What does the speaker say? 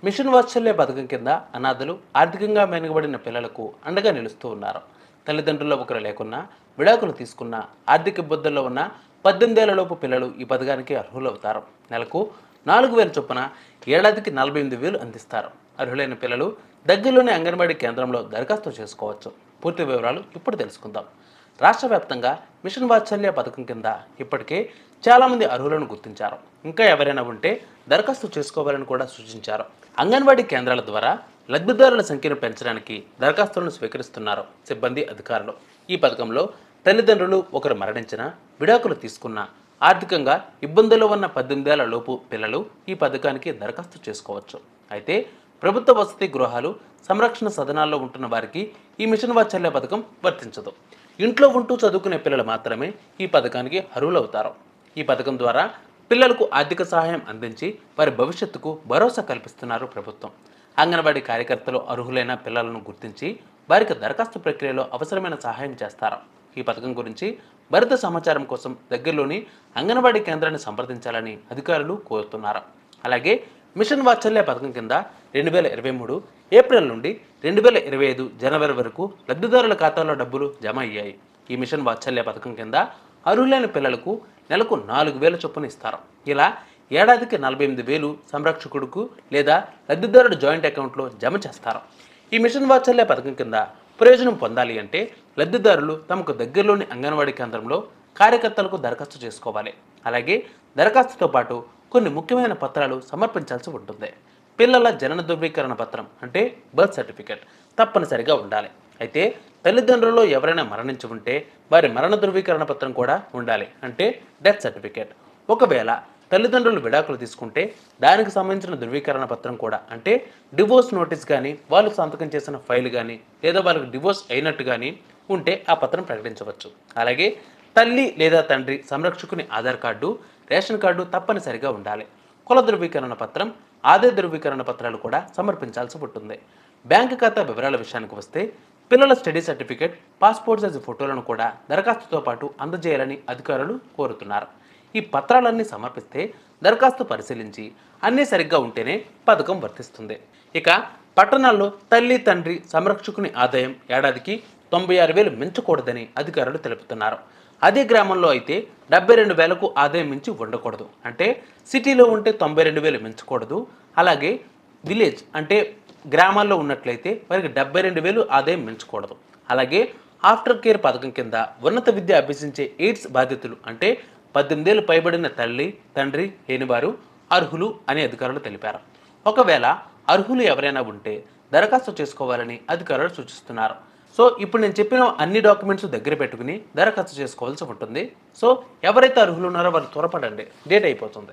Machine వాత్సల్య పథకం కింద అనాథలు ఆర్థికంగా వెనుకబడిన పిల్లలకు అండగా నిలుస్తూ ఉన్నారు. తల్లిదండ్రుల్లో ఒకరు లేకున్నా, విడాకులు తీసుకున్న, ఆర్థిక ఇబ్బందుల్లో ఉన్న 18 ఏళ్లలోపు పిల్లలు ఈ పథకానికి అర్హులవుతారు. నెలకు 4,000 చొప్పున ఏడాదికి 48,000 అందిస్తారు. అర్హులైన పిల్లలు దగ్గరలోని అంగన్వాడీ కేంద్రంలో దరఖాస్తు చేసుకోవచ్చు. పూర్తి వివరాలు ఇప్పుడు తెలుసుకుందాం. రాష్ట్ర వ్యాప్తంగా మిషన్ వాత్సల్య పథకం కింద ఇప్పటికే చాలామంది అర్హులను గుర్తించారు. ఇంకా ఎవరైనా ఉంటే దరఖాస్తు చేసుకోవాలని కూడా సూచించారు. అంగన్వాడీ కేంద్రాల ద్వారా లబ్ధిదారుల సంఖ్యను పెంచడానికి దరఖాస్తులను స్వీకరిస్తున్నారు సిబ్బంది, అధికారులు. ఈ పథకంలో తల్లిదండ్రులు ఒకరు మరణించిన, విడాకులు తీసుకున్న, ఆర్థికంగా ఇబ్బందుల్లో ఉన్న 18 ఏళ్ల లోపు పిల్లలు ఈ పథకానికి దరఖాస్తు చేసుకోవచ్చు. అయితే ప్రభుత్వ వసతి గృహాలు, సంరక్షణ సదనాల్లో ఉంటున్న వారికి ఈ మిషన్ వాత్సల్య పథకం వర్తించదు. ఇంట్లో ఉంటూ చదువుకునే పిల్లలు మాత్రమే ఈ పథకానికి అర్హులవుతారు. ఈ పథకం ద్వారా పిల్లలకు ఆర్థిక సహాయం అందించి వారి భవిష్యత్తుకు భరోసా కల్పిస్తున్నారు ప్రభుత్వం. అంగన్వాడీ కార్యకర్తలు అర్హులైన పిల్లలను గుర్తించి వారికి దరఖాస్తు ప్రక్రియలో అవసరమైన సహాయం చేస్తారు. ఈ పథకం గురించి మరింత సమాచారం కోసం దగ్గరలోని అంగన్వాడీ కేంద్రాన్ని సంప్రదించాలని అధికారులు కోరుతున్నారు. అలాగే మిషన్ వాత్సల్య పథకం కింద 2023 ఏప్రిల్ నుండి 2025 జనవరి వరకు లబ్ధిదారుల ఖాతాలో డబ్బులు జమ అయ్యాయి. ఈ మిషన్ వాత్సల్య పథకం కింద అర్హులైన పిల్లలకు నెలకు 4,000 చొప్పున ఇస్తారు. ఇలా ఏడాదికి 48,000 సంరక్షకుడుకు లేదా లబ్ధిదారుడు జాయింట్ అకౌంట్లో జమ చేస్తారు. ఈ మిషన్ వాత్సల్య పథకం కింద ప్రయోజనం పొందాలి అంటే లబ్ధిదారులు తమకు దగ్గరలోని అంగన్వాడీ కేంద్రంలో కార్యకర్తలకు దరఖాస్తు చేసుకోవాలి. అలాగే దరఖాస్తుతో పాటు కొన్ని ముఖ్యమైన పత్రాలు సమర్పించాల్సి ఉంటుంది. పిల్లల జనన ధృవీకరణ పత్రం అంటే బర్త్ సర్టిఫికేట్ తప్పనిసరిగా ఉండాలి. అయితే తల్లిదండ్రుల్లో ఎవరైనా మరణించి ఉంటే వారి మరణ ధృవీకరణ పత్రం కూడా ఉండాలి అంటే డెత్ సర్టిఫికేట్. ఒకవేళ తల్లిదండ్రులు విడాకులు తీసుకుంటే దానికి సంబంధించిన ధృవీకరణ పత్రం కూడా అంటే డివోర్స్ నోటీస్ కానీ, వాళ్ళు సంతకం చేసిన ఫైల్ కానీ, లేదా వాళ్ళకి డివోర్స్ అయినట్టు కానీ ఉంటే ఆ పత్రం ప్రకటించవచ్చు. అలాగే తల్లి లేదా తండ్రి సంరక్షకుని ఆధార్ కార్డు, రేషన్ కార్డు తప్పనిసరిగా ఉండాలి. కుల ధృవీకరణ పత్రం, ఆదాయ ధృవీకరణ పత్రాలు కూడా సమర్పించాల్సి ఉంటుంది. బ్యాంకు ఖాతా వివరాల విషయానికి వస్తే పిల్లల స్టడీ సర్టిఫికేట్, పాస్పోర్ట్ సైజు ఫోటోలను కూడా దరఖాస్తుతో పాటు అందజేయాలని అధికారులు కోరుతున్నారు. ఈ పత్రాలన్నీ సమర్పిస్తే దరఖాస్తు పరిశీలించి అన్నీ సరిగ్గా ఉంటేనే పథకం వర్తిస్తుంది. ఇక పట్టణాల్లో తల్లి తండ్రి సంరక్షకుని ఆదాయం ఏడాదికి 96,000 మించకూడదని అధికారులు తెలుపుతున్నారు. అదే గ్రామంలో అయితే 72,000కు ఆదాయం మించి ఉండకూడదు. అంటే సిటీలో ఉంటే 92,000 మించకూడదు. అలాగే విలేజ్ అంటే గ్రామాల్లో ఉన్నట్లయితే వారికి 72,000 ఆదాయం మించకూడదు. అలాగే ఆఫ్టర్ కేర్ పథకం కింద ఉన్నత విద్య అభ్యసించే ఎయిడ్స్ బాధితులు అంటే 18 ఏళ్ళు పైబడిన తల్లి తండ్రి లేనివారు అర్హులు అని అధికారులు తెలిపారు. ఒకవేళ అర్హులు ఎవరైనా ఉంటే దరఖాస్తు చేసుకోవాలని అధికారులు సూచిస్తున్నారు. సో ఇప్పుడు నేను చెప్పిన అన్ని డాక్యుమెంట్స్ దగ్గర పెట్టుకుని దరఖాస్తు చేసుకోవాల్సి ఉంటుంది. సో ఎవరైతే అర్హులు ఉన్నారో వారు త్వరపడండి, డేట్ అయిపోతుంది.